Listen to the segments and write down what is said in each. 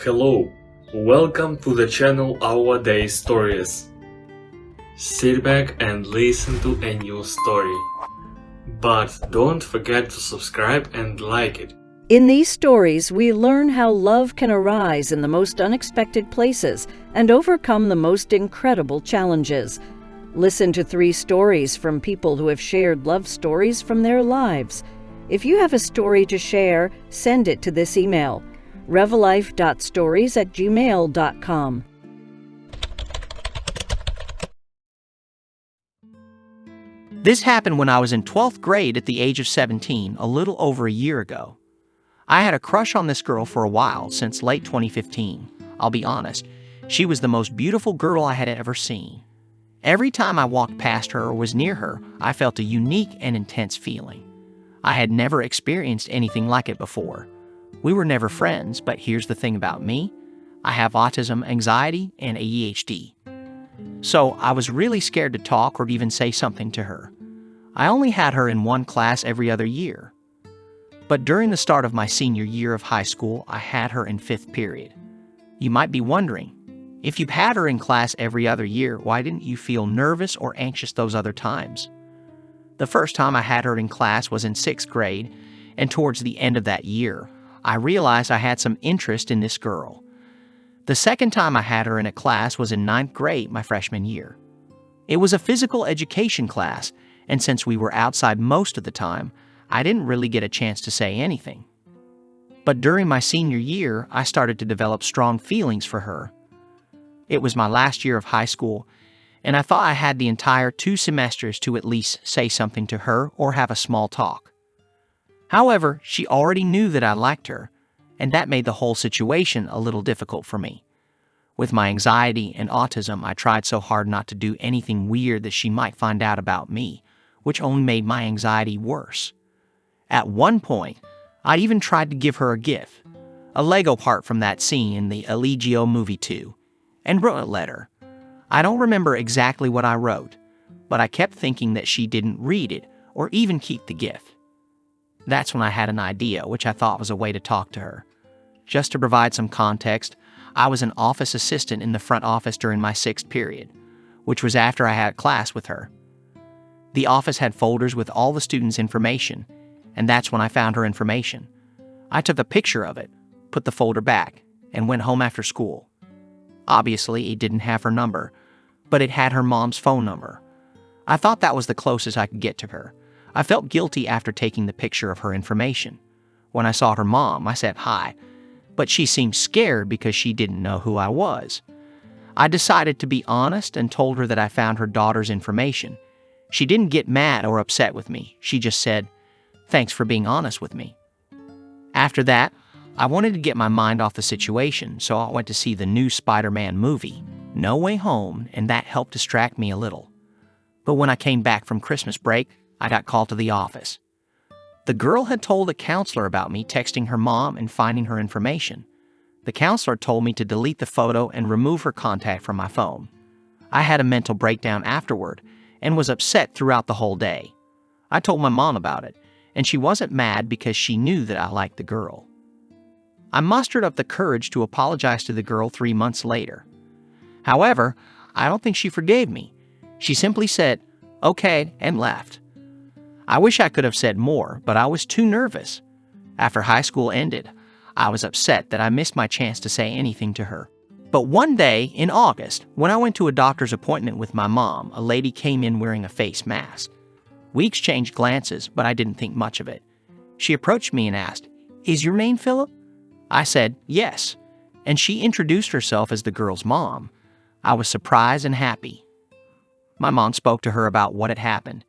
Hello, welcome to the channel Our Day Stories. Sit back and listen to a new story. But don't forget to subscribe and like it. In these stories, we learn how love can arise in the most unexpected places and overcome the most incredible challenges. Listen to 3 stories from people who have shared love stories from their lives. If you have a story to share, send it to this email, revellife.stories@gmail.com. This happened when I was in 12th grade at the age of 17, a little over a year ago. I had a crush on this girl for a while, since late 2015. I'll be honest, she was the most beautiful girl I had ever seen. Every time I walked past her or was near her, I felt a unique and intense feeling. I had never experienced anything like it before. We were never friends, but here's the thing about me. I have autism, anxiety, and ADHD. So I was really scared to talk or even say something to her. I only had her in one class every other year. But during the start of my senior year of high school, I had her in 5th period. You might be wondering, if you've had her in class every other year, why didn't you feel nervous or anxious those other times? The first time I had her in class was in 6th grade, and towards the end of that year, I realized I had some interest in this girl. The second time I had her in a class was in 9th grade, my freshman year. It was a physical education class, and since we were outside most of the time, I didn't really get a chance to say anything. But during my senior year, I started to develop strong feelings for her. It was my last year of high school, and I thought I had the entire 2 semesters to at least say something to her or have a small talk. However, she already knew that I liked her, and that made the whole situation a little difficult for me. With my anxiety and autism, I tried so hard not to do anything weird that she might find out about me, which only made my anxiety worse. At one point, I even tried to give her a gift, a Lego part from that scene in the Allegio movie 2, and wrote a letter. I don't remember exactly what I wrote, but I kept thinking that she didn't read it or even keep the gift. That's when I had an idea, which I thought was a way to talk to her. Just to provide some context, I was an office assistant in the front office during my 6th period, which was after I had class with her. The office had folders with all the students' information, and that's when I found her information. I took a picture of it, put the folder back, and went home after school. Obviously, it didn't have her number, but it had her mom's phone number. I thought that was the closest I could get to her. I felt guilty after taking the picture of her information. When I saw her mom, I said hi, but she seemed scared because she didn't know who I was. I decided to be honest and told her that I found her daughter's information. She didn't get mad or upset with me. She just said, "Thanks for being honest with me." After that, I wanted to get my mind off the situation, so I went to see the new Spider-Man movie, No Way Home, and that helped distract me a little. But when I came back from Christmas break, I got called to the office. The girl had told a counselor about me texting her mom and finding her information. The counselor told me to delete the photo and remove her contact from my phone. I had a mental breakdown afterward and was upset throughout the whole day. I told my mom about it, and she wasn't mad because she knew that I liked the girl. I mustered up the courage to apologize to the girl 3 months later. However, I don't think she forgave me. She simply said, "Okay," and left. I wish I could have said more, but I was too nervous. After high school ended, I was upset that I missed my chance to say anything to her. But one day, in August, when I went to a doctor's appointment with my mom, a lady came in wearing a face mask. We exchanged glances, but I didn't think much of it. She approached me and asked, "Is your name Philip?" I said, "Yes," and she introduced herself as the girl's mom. I was surprised and happy. My mom spoke to her about what had happened.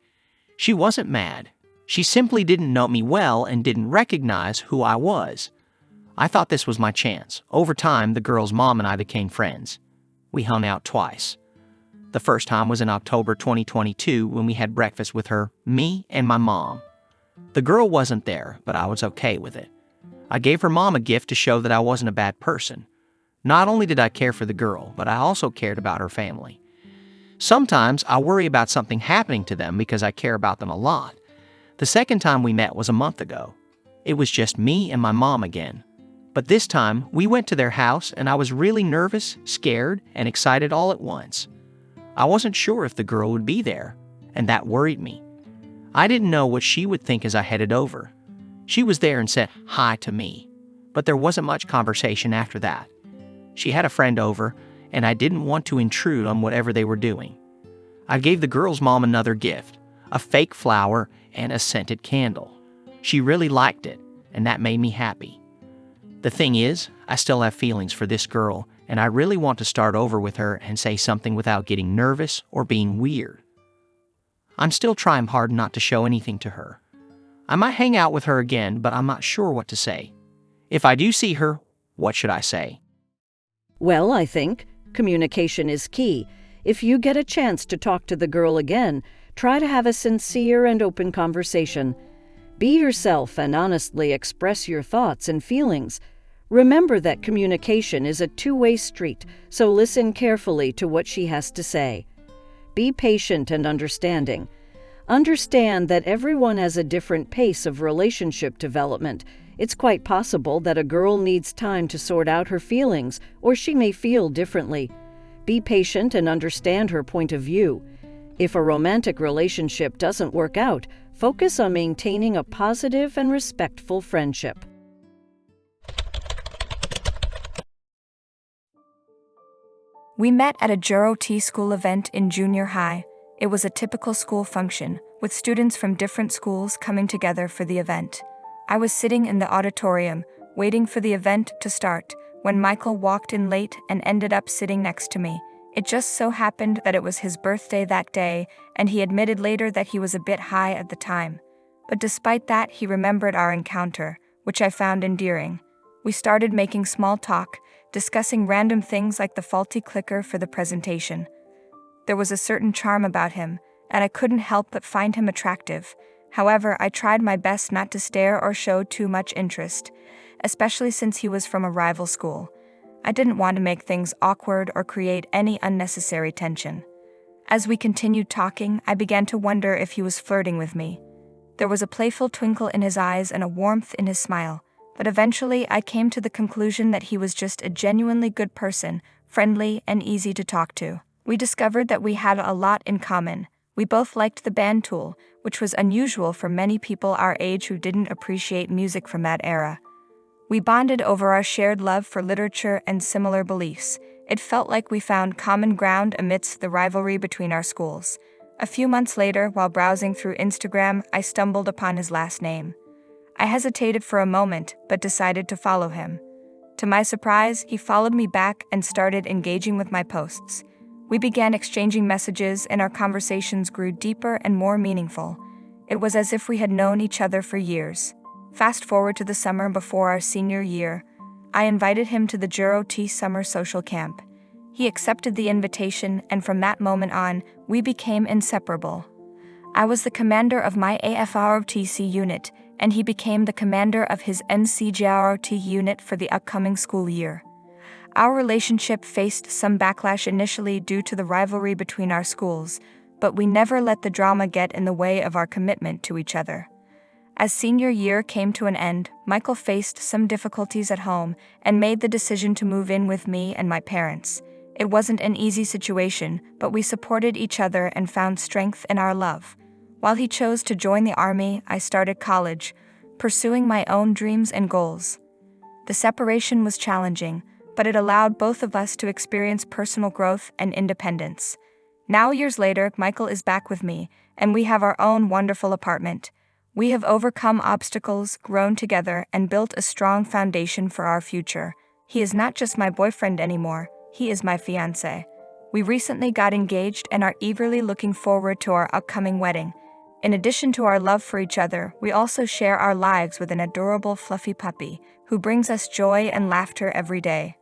She wasn't mad. She simply didn't know me well and didn't recognize who I was. I thought this was my chance. Over time, the girl's mom and I became friends. We hung out twice. The first time was in October 2022 when we had breakfast with her, me, and my mom. The girl wasn't there, but I was okay with it. I gave her mom a gift to show that I wasn't a bad person. Not only did I care for the girl, but I also cared about her family. Sometimes I worry about something happening to them because I care about them a lot. The second time we met was a month ago. It was just me and my mom again. But this time, we went to their house and I was really nervous, scared, and excited all at once. I wasn't sure if the girl would be there, and that worried me. I didn't know what she would think as I headed over. She was there and said hi to me, but there wasn't much conversation after that. She had a friend over, and I didn't want to intrude on whatever they were doing. I gave the girl's mom another gift, a fake flower and a scented candle. She really liked it, and that made me happy. The thing is, I still have feelings for this girl, and I really want to start over with her and say something without getting nervous or being weird. I'm still trying hard not to show anything to her. I might hang out with her again, but I'm not sure what to say. If I do see her, what should I say? Well, I think communication is key. If you get a chance to talk to the girl again, try to have a sincere and open conversation. Be yourself and honestly express your thoughts and feelings. Remember that communication is a two-way street, so listen carefully to what she has to say. Be patient and understanding. Understand that everyone has a different pace of relationship development. It's quite possible that a girl needs time to sort out her feelings, or she may feel differently. Be patient and understand her point of view. If a romantic relationship doesn't work out, focus on maintaining a positive and respectful friendship. We met at a Juro T school event in junior high. It was a typical school function, with students from different schools coming together for the event. I was sitting in the auditorium, waiting for the event to start, when Michael walked in late and ended up sitting next to me. It just so happened that it was his birthday that day, and he admitted later that he was a bit high at the time. But despite that, he remembered our encounter, which I found endearing. We started making small talk, discussing random things like the faulty clicker for the presentation. There was a certain charm about him, and I couldn't help but find him attractive. However, I tried my best not to stare or show too much interest, especially since he was from a rival school. I didn't want to make things awkward or create any unnecessary tension. As we continued talking, I began to wonder if he was flirting with me. There was a playful twinkle in his eyes and a warmth in his smile, but eventually I came to the conclusion that he was just a genuinely good person, friendly and easy to talk to. We discovered that we had a lot in common. We both liked the band Tool, which was unusual for many people our age who didn't appreciate music from that era. We bonded over our shared love for literature and similar beliefs. It felt like we found common ground amidst the rivalry between our schools. A few months later, while browsing through Instagram, I stumbled upon his last name. I hesitated for a moment, but decided to follow him. To my surprise, he followed me back and started engaging with my posts. We began exchanging messages, and our conversations grew deeper and more meaningful. It was as if we had known each other for years. Fast forward to the summer before our senior year, I invited him to the Juro T summer social camp. He accepted the invitation, and from that moment on, we became inseparable. I was the commander of my AFROTC unit, and he became the commander of his NCJROT unit for the upcoming school year. Our relationship faced some backlash initially due to the rivalry between our schools, but we never let the drama get in the way of our commitment to each other. As senior year came to an end, Michael faced some difficulties at home and made the decision to move in with me and my parents. It wasn't an easy situation, but we supported each other and found strength in our love. While he chose to join the army, I started college, pursuing my own dreams and goals. The separation was challenging, but it allowed both of us to experience personal growth and independence. Now, years later, Michael is back with me, and we have our own wonderful apartment. We have overcome obstacles, grown together, and built a strong foundation for our future. He is not just my boyfriend anymore, he is my fiancé. We recently got engaged and are eagerly looking forward to our upcoming wedding. In addition to our love for each other, we also share our lives with an adorable fluffy puppy, who brings us joy and laughter every day.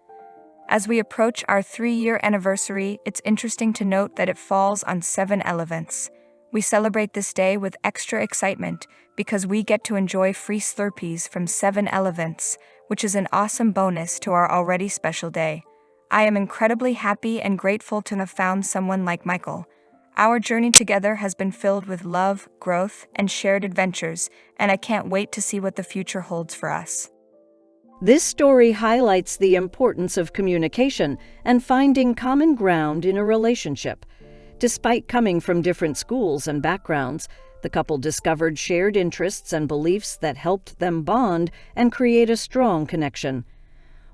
As we approach our 3-year anniversary, it's interesting to note that it falls on 7/11. We celebrate this day with extra excitement because we get to enjoy free Slurpees from 7-Eleven, which is an awesome bonus to our already special day. I am incredibly happy and grateful to have found someone like Michael. Our journey together has been filled with love, growth, and shared adventures, and I can't wait to see what the future holds for us. This story highlights the importance of communication and finding common ground in a relationship. Despite coming from different schools and backgrounds, the couple discovered shared interests and beliefs that helped them bond and create a strong connection.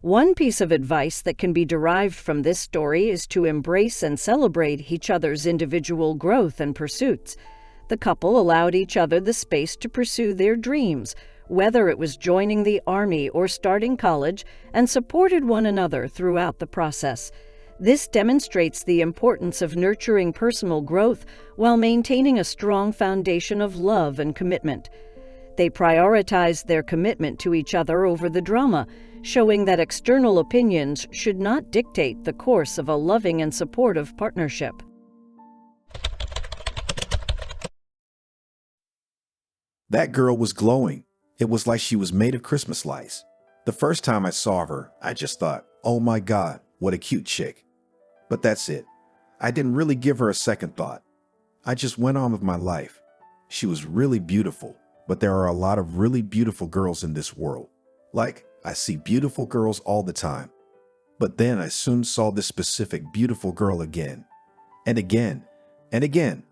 One piece of advice that can be derived from this story is to embrace and celebrate each other's individual growth and pursuits. The couple allowed each other the space to pursue their dreams, whether it was joining the Army or starting college, and supported one another throughout the process. This demonstrates the importance of nurturing personal growth while maintaining a strong foundation of love and commitment. They prioritized their commitment to each other over the drama, showing that external opinions should not dictate the course of a loving and supportive partnership. That girl was glowing. It was like she was made of Christmas lights. The first time I saw her, I just thought, oh my God, what a cute chick. But that's it. I didn't really give her a second thought. I just went on with my life. She was really beautiful, but there are a lot of really beautiful girls in this world. Like, I see beautiful girls all the time. But then I soon saw this specific beautiful girl again. And again. And again.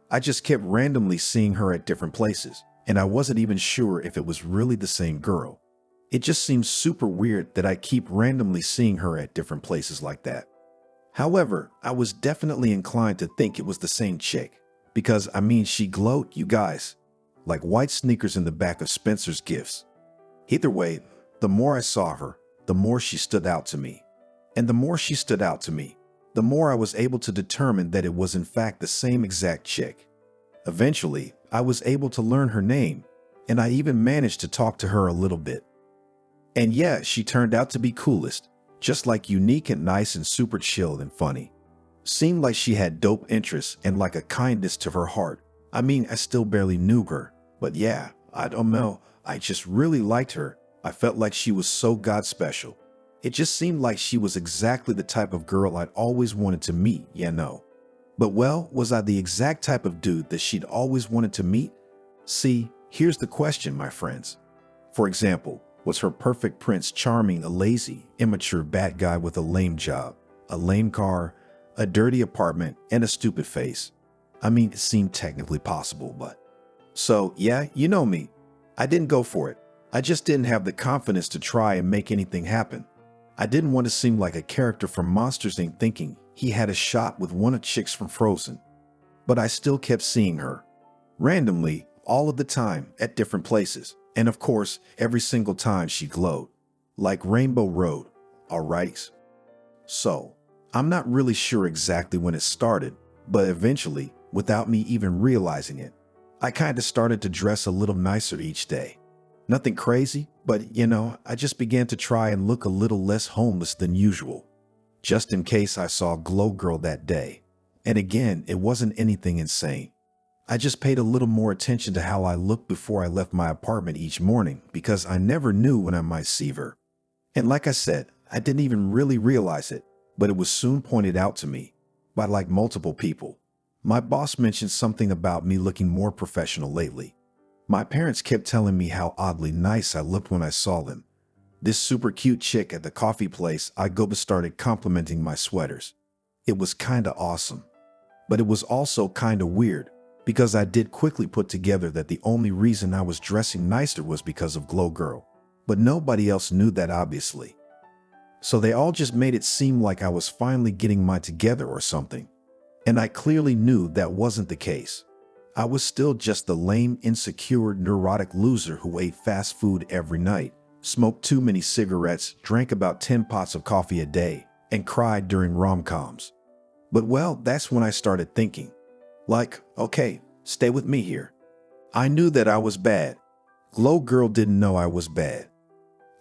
I just kept randomly seeing her at different places. And I wasn't even sure if it was really the same girl. It just seems super weird that I keep randomly seeing her at different places like that. However, I was definitely inclined to think it was the same chick. Because, I mean, she glowed, you guys. Like white sneakers in the back of Spencer's Gifts. Either way, the more I saw her, the more she stood out to me. And the more she stood out to me, the more I was able to determine that it was in fact the same exact chick. Eventually, I was able to learn her name, and I even managed to talk to her a little bit. And yeah, she turned out to be coolest, just like unique and nice and super chill and funny. Seemed like she had dope interests and like a kindness to her heart. I mean, I still barely knew her, but yeah, I don't know, I just really liked her. I felt like she was so God special. It just seemed like she was exactly the type of girl I'd always wanted to meet, you know. But well, was I the exact type of dude that she'd always wanted to meet? See, here's the question, my friends. For example, was her perfect Prince Charming a lazy, immature bad guy with a lame job, a lame car, a dirty apartment, and a stupid face? I mean, it seemed technically possible, but... So, yeah, you know me. I didn't go for it. I just didn't have the confidence to try and make anything happen. I didn't want to seem like a character from Monsters Inc. thinking he had a shot with one of chicks from Frozen. But I still kept seeing her. Randomly, all of the time, at different places. And of course, every single time she glowed. Like Rainbow Road, alright? So, I'm not really sure exactly when it started, but eventually, without me even realizing it, I kinda started to dress a little nicer each day. Nothing crazy, but you know, I just began to try and look a little less homeless than usual. Just in case I saw a glow girl that day. And again, it wasn't anything insane. I just paid a little more attention to how I looked before I left my apartment each morning because I never knew when I might see her. And like I said, I didn't even really realize it, but it was soon pointed out to me by like multiple people. My boss mentioned something about me looking more professional lately. My parents kept telling me how oddly nice I looked when I saw them. This super cute chick at the coffee place I go to started complimenting my sweaters. It was kinda awesome. But it was also kinda weird because I did quickly put together that the only reason I was dressing nicer was because of Glow Girl. But nobody else knew that obviously. So they all just made it seem like I was finally getting my together or something. And I clearly knew that wasn't the case. I was still just the lame, insecure, neurotic loser who ate fast food every night, smoked too many cigarettes, drank about 10 pots of coffee a day, and cried during rom-coms. But well, that's when I started thinking. Like, okay, stay with me here. I knew that I was bad. Glow Girl didn't know I was bad.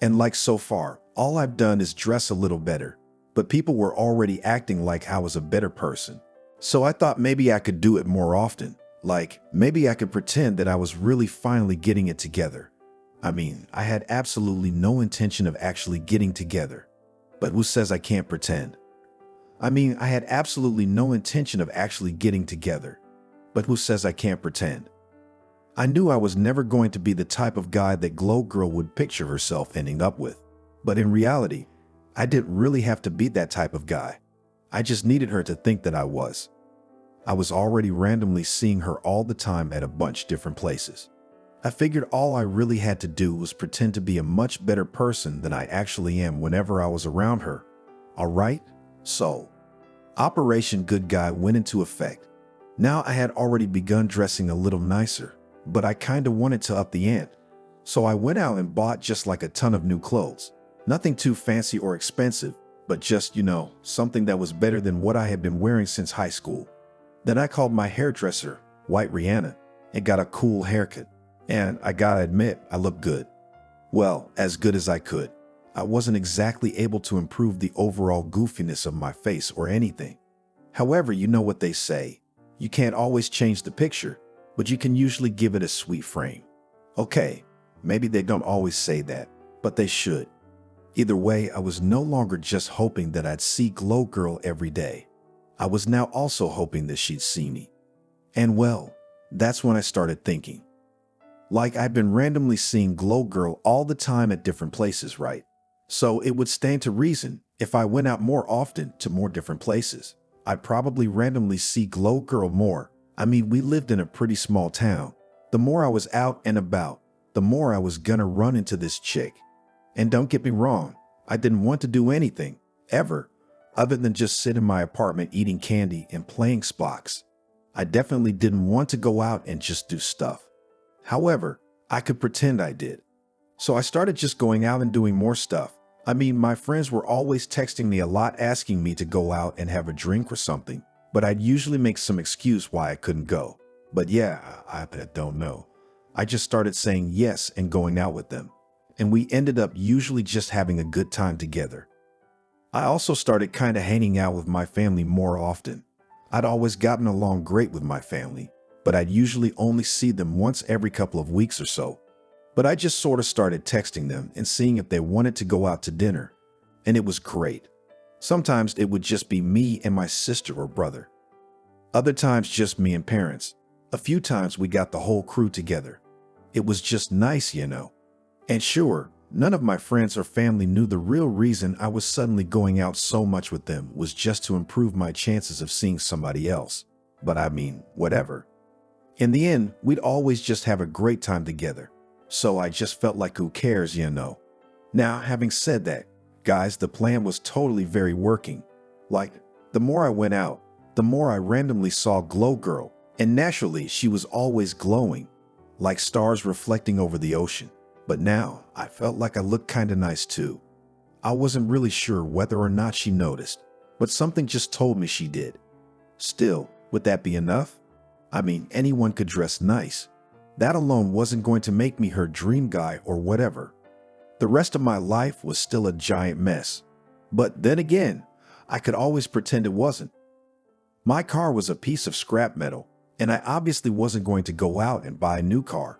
And like so far, all I've done is dress a little better, but people were already acting like I was a better person. So I thought maybe I could do it more often. Like, maybe I could pretend that I was really finally getting it together. I mean, I had absolutely no intention of actually getting together. But who says I can't pretend? I mean, I had absolutely no intention of actually getting together. But who says I can't pretend? I knew I was never going to be the type of guy that Glow Girl would picture herself ending up with. But in reality, I didn't really have to be that type of guy. I just needed her to think that I was. I was already randomly seeing her all the time at a bunch different places. I figured all I really had to do was pretend to be a much better person than I actually am whenever I was around her. Alright? So, Operation Good Guy went into effect. Now I had already begun dressing a little nicer, but I kinda wanted to up the ante. So I went out and bought just like a ton of new clothes. Nothing too fancy or expensive, but just, something that was better than what I had been wearing since high school. Then I called my hairdresser, White Rihanna, and got a cool haircut. And I gotta admit, I looked good. Well, as good as I could. I wasn't exactly able to improve the overall goofiness of my face or anything. However, you know what they say. You can't always change the picture, but you can usually give it a sweet frame. Okay, maybe they don't always say that, but they should. Either way, I was no longer just hoping that I'd see Glow Girl every day. I was now also hoping that she'd see me. And well, that's when I started thinking. Like I'd been randomly seeing Glow Girl all the time at different places, right? So it would stand to reason, if I went out more often to more different places, I'd probably randomly see Glow Girl more. I mean, we lived in a pretty small town. The more I was out and about, the more I was gonna run into this chick. And don't get me wrong, I didn't want to do anything, ever, other than just sit in my apartment eating candy and playing Xbox. I definitely didn't want to go out and just do stuff. However, I could pretend I did. So I started just going out and doing more stuff. I mean, my friends were always texting me a lot asking me to go out and have a drink or something, but I'd usually make some excuse why I couldn't go. But yeah, I don't know. I just started saying yes and going out with them. And we ended up usually just having a good time together. I also started kind of hanging out with my family more often. I'd always gotten along great with my family, but I'd usually only see them once every couple of weeks or so. But I just sort of started texting them and seeing if they wanted to go out to dinner. And it was great. Sometimes it would just be me and my sister or brother. Other times just me and parents. A few times we got the whole crew together. It was just nice, And sure, none of my friends or family knew the real reason I was suddenly going out so much with them was just to improve my chances of seeing somebody else. But I mean, whatever. In the end, we'd always just have a great time together. So I just felt like who cares, Now, having said that, guys, the plan was totally very working. Like, the more I went out, the more I randomly saw Glow Girl, and naturally, she was always glowing, like stars reflecting over the ocean. But now, I felt like I looked kinda nice too. I wasn't really sure whether or not she noticed, but something just told me she did. Still, would that be enough? I mean, anyone could dress nice. That alone wasn't going to make me her dream guy or whatever. The rest of my life was still a giant mess. But then again, I could always pretend it wasn't. My car was a piece of scrap metal, and I obviously wasn't going to go out and buy a new car.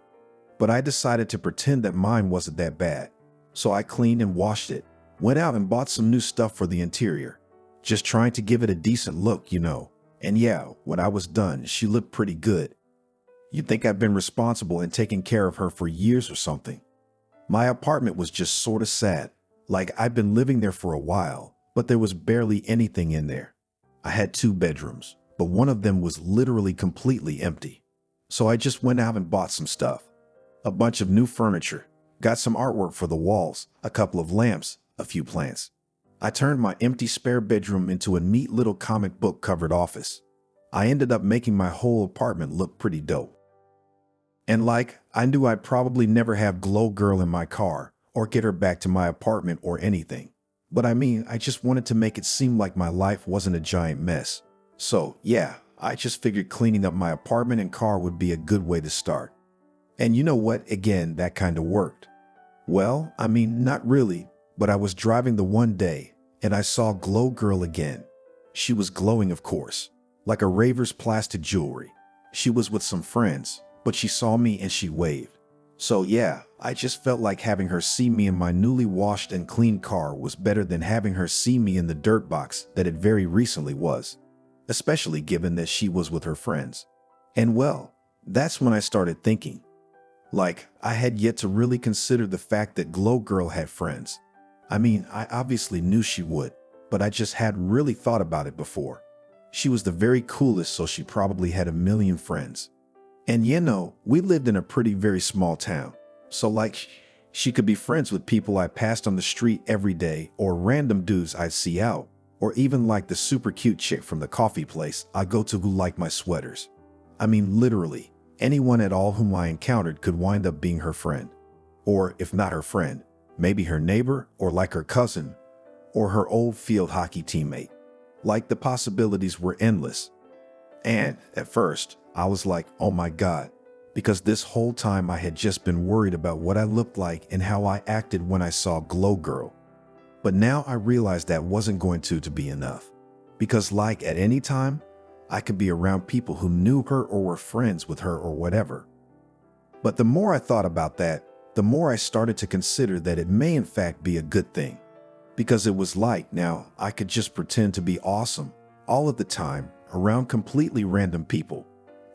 But I decided to pretend that mine wasn't that bad. So I cleaned and washed it, went out and bought some new stuff for the interior, just trying to give it a decent look, And yeah, when I was done, she looked pretty good. You'd think I've been responsible and taking care of her for years or something. My apartment was just sort of sad, like I'd been living there for a while, but there was barely anything in there. I had 2 bedrooms, but one of them was literally completely empty. So I just went out and bought some stuff. A bunch of new furniture, got some artwork for the walls, a couple of lamps, a few plants. I turned my empty spare bedroom into a neat little comic book covered office. I ended up making my whole apartment look pretty dope. And I knew I'd probably never have Glow Girl in my car or get her back to my apartment or anything. But I mean, I just wanted to make it seem like my life wasn't a giant mess. So yeah, I just figured cleaning up my apartment and car would be a good way to start. And you know what? Again, that kind of worked. Well, I mean, not really, but I was driving the one day and I saw Glow Girl again. She was glowing, of course, like a raver's plastic jewelry. She was with some friends, but she saw me and she waved. So yeah, I just felt like having her see me in my newly washed and clean car was better than having her see me in the dirt box that it very recently was, especially given that she was with her friends. And well, that's when I started thinking. I had yet to really consider the fact that Glow Girl had friends. I mean, I obviously knew she would, but I just hadn't really thought about it before. She was the very coolest, so she probably had a million friends. And we lived in a very small town. So she could be friends with people I passed on the street every day, or random dudes I'd see out, or even like the super cute chick from the coffee place I go to who liked my sweaters. I mean, literally, anyone at all whom I encountered could wind up being her friend. Or if not her friend, maybe her neighbor, or like her cousin, or her old field hockey teammate. Like, the possibilities were endless. And at first, I was like, oh my God, because this whole time I had just been worried about what I looked like and how I acted when I saw Glow Girl. But now I realized that wasn't going to be enough. Because at any time, I could be around people who knew her or were friends with her or whatever. But the more I thought about that, the more I started to consider that it may in fact be a good thing. Because it was now I could just pretend to be awesome all of the time around completely random people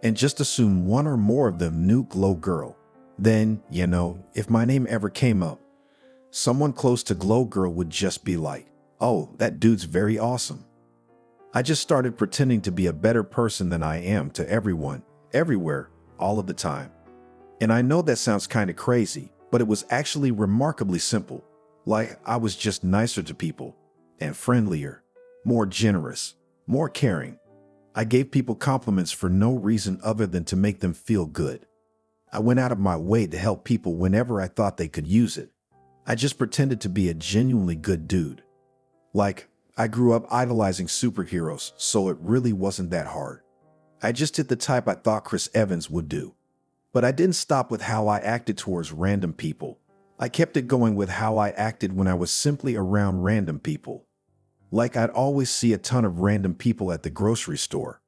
and just assume one or more of them knew Glow Girl. Then, if my name ever came up, someone close to Glow Girl would just be like, oh, that dude's very awesome. I just started pretending to be a better person than I am to everyone, everywhere, all of the time. And I know that sounds kind of crazy, but it was actually remarkably simple. I was just nicer to people, and friendlier, more generous, more caring. I gave people compliments for no reason other than to make them feel good. I went out of my way to help people whenever I thought they could use it. I just pretended to be a genuinely good dude. I grew up idolizing superheroes, so it really wasn't that hard. I just did the type I thought Chris Evans would do. But I didn't stop with how I acted towards random people. I kept it going with how I acted when I was simply around random people. I'd always see a ton of random people at the grocery store.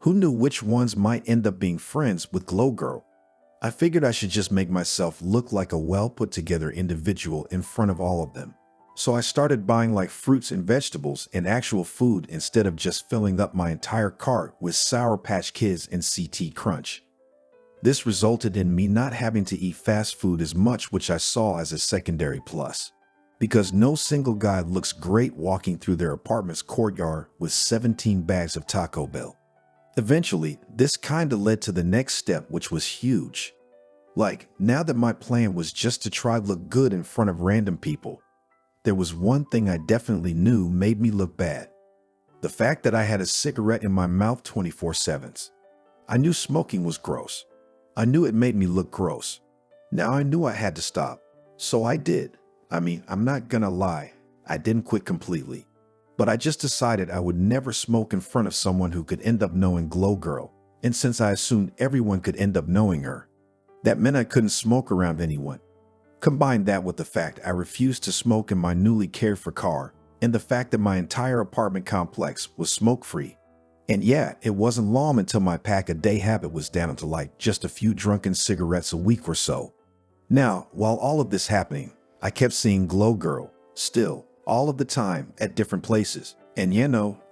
Who knew which ones might end up being friends with Glow Girl? I figured I should just make myself look like a well-put-together individual in front of all of them. So I started buying fruits and vegetables and actual food instead of just filling up my entire cart with Sour Patch Kids and CT Crunch. This resulted in me not having to eat fast food as much, which I saw as a secondary plus. Because no single guy looks great walking through their apartment's courtyard with 17 bags of Taco Bell. Eventually, this kinda led to the next step, which was huge. Now that my plan was just to try to look good in front of random people, there was one thing I definitely knew made me look bad. The fact that I had a cigarette in my mouth 24/7. I knew smoking was gross. I knew it made me look gross. Now I knew I had to stop. So I did. I mean, I'm not gonna lie, I didn't quit completely. But I just decided I would never smoke in front of someone who could end up knowing Glow Girl. And since I assumed everyone could end up knowing her, that meant I couldn't smoke around anyone. Combine that with the fact I refused to smoke in my newly cared for car, and the fact that my entire apartment complex was smoke-free. And yeah, it wasn't long until my pack-a-day habit was down to just a few drunken cigarettes a week or so. Now, while all of this happening, I kept seeing Glow Girl, still, all of the time, at different places. And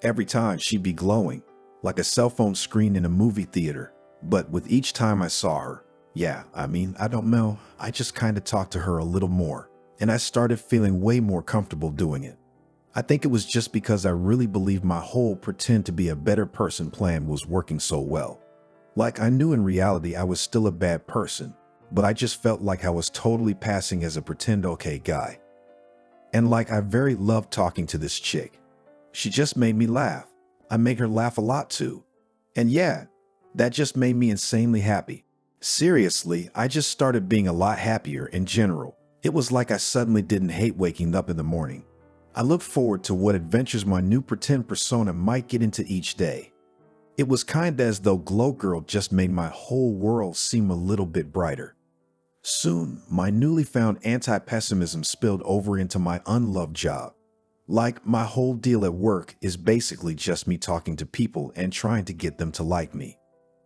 every time she'd be glowing, like a cell phone screen in a movie theater. But with each time I saw her, I don't know, I just kind of talked to her a little more. And I started feeling way more comfortable doing it. I think it was just because I really believed my whole pretend to be a better person plan was working so well. I knew in reality I was still a bad person, but I just felt like I was totally passing as a pretend okay guy. And I very loved talking to this chick. She just made me laugh. I make her laugh a lot too. And yeah, that just made me insanely happy. Seriously, I just started being a lot happier in general. It was like I suddenly didn't hate waking up in the morning. I looked forward to what adventures my new pretend persona might get into each day. It was kinda as though Glow Girl just made my whole world seem a little bit brighter. Soon, my newly found anti-pessimism spilled over into my unloved job. My whole deal at work is basically just me talking to people and trying to get them to like me.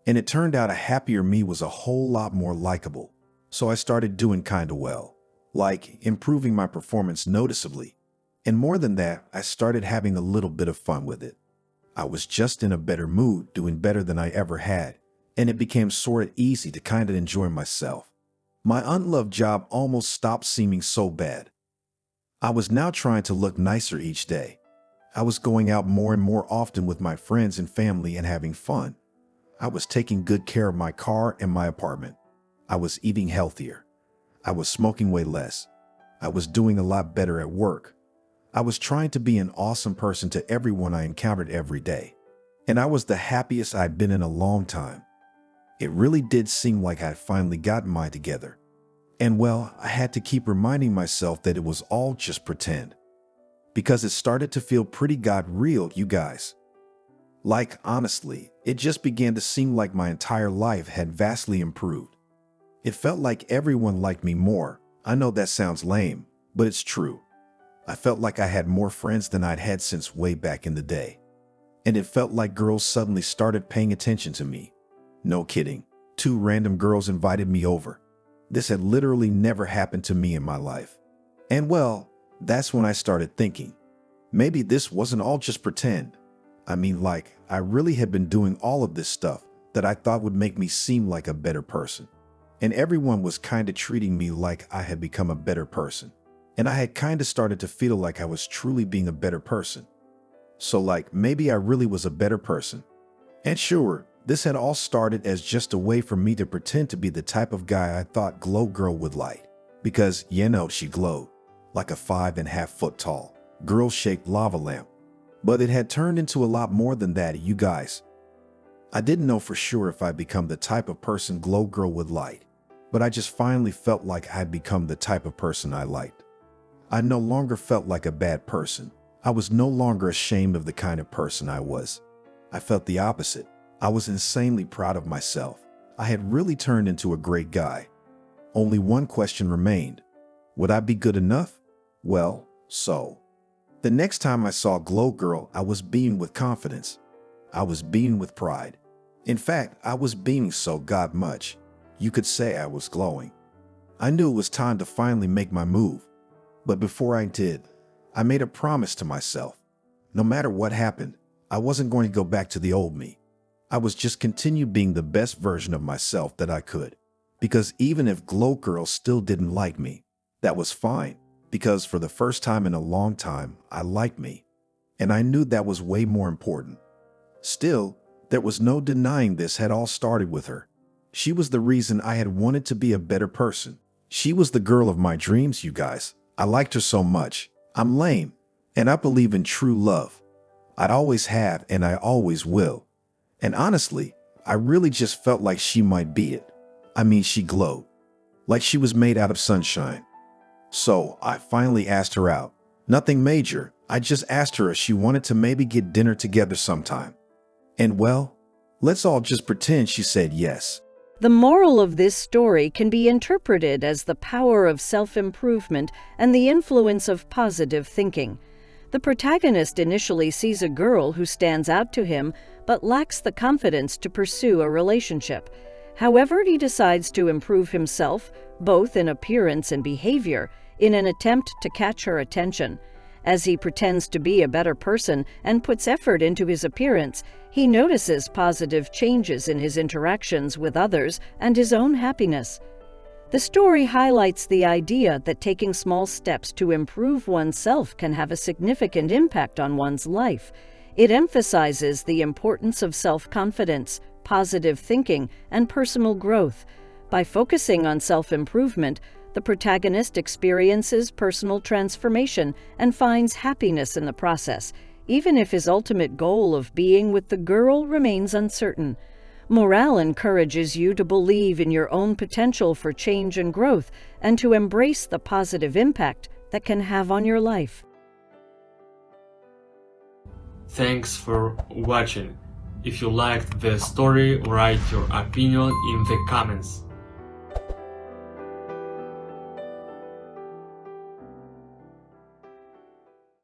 And it turned out a happier me was a whole lot more likable. So I started doing kinda well. Improving my performance noticeably. And more than that, I started having a little bit of fun with it. I was just in a better mood, doing better than I ever had. And it became sorta easy to kinda enjoy myself. My unloved job almost stopped seeming so bad. I was now trying to look nicer each day. I was going out more and more often with my friends and family and having fun. I was taking good care of my car and my apartment. I was eating healthier. I was smoking way less. I was doing a lot better at work. I was trying to be an awesome person to everyone I encountered every day. And I was the happiest I'd been in a long time. It really did seem like I'd finally gotten mine together. And well, I had to keep reminding myself that it was all just pretend. Because it started to feel pretty god real, you guys. Like, honestly, it just began to seem like my entire life had vastly improved. It felt like everyone liked me more. I know that sounds lame, but it's true. I felt like I had more friends than I'd had since way back in the day. And it felt like girls suddenly started paying attention to me. No kidding. 2 random girls invited me over. This had literally never happened to me in my life. And well, that's when I started thinking, maybe this wasn't all just pretend. I mean, like, I really had been doing all of this stuff that I thought would make me seem like a better person. And everyone was kind of treating me like I had become a better person. And I had kind of started to feel like I was truly being a better person. So like, maybe I really was a better person. And sure, this had all started as just a way for me to pretend to be the type of guy I thought Glow Girl would like. Because, you know, she glowed like a 5.5 foot tall, girl-shaped lava lamp. But it had turned into a lot more than that, you guys. I didn't know for sure if I'd become the type of person Glow Girl would like, but I just finally felt like I'd become the type of person I liked. I no longer felt like a bad person. I was no longer ashamed of the kind of person I was. I felt the opposite. I was insanely proud of myself. I had really turned into a great guy. Only one question remained. Would I be good enough? Well, so. The next time I saw Glow Girl, I was beaming with confidence. I was beaming with pride. In fact, I was beaming so god much. You could say I was glowing. I knew it was time to finally make my move. But before I did, I made a promise to myself. No matter what happened, I wasn't going to go back to the old me. I was just continue being the best version of myself that I could. Because even if Glow Girl still didn't like me, that was fine. Because for the first time in a long time, I liked me. And I knew that was way more important. Still, there was no denying this had all started with her. She was the reason I had wanted to be a better person. She was the girl of my dreams, you guys. I liked her so much. I'm lame, and I believe in true love. I always have, and I always will. And honestly, I really just felt like she might be it. I mean, she glowed. Like she was made out of sunshine. So I finally asked her out. Nothing major. I just asked her if she wanted to maybe get dinner together sometime. And well, let's all just pretend she said yes. The moral of this story can be interpreted as the power of self-improvement and the influence of positive thinking. The protagonist initially sees a girl who stands out to him but lacks the confidence to pursue a relationship. However, he decides to improve himself, both in appearance and behavior, in an attempt to catch her attention. As he pretends to be a better person and puts effort into his appearance, he notices positive changes in his interactions with others and his own happiness. The story highlights the idea that taking small steps to improve oneself can have a significant impact on one's life. It emphasizes the importance of self-confidence, positive thinking, and personal growth. By focusing on self-improvement, the protagonist experiences personal transformation and finds happiness in the process, even if his ultimate goal of being with the girl remains uncertain. Morale encourages you to believe in your own potential for change and growth, and to embrace the positive impact that can have on your life. Thanks for watching. If you liked the story, write your opinion in the comments.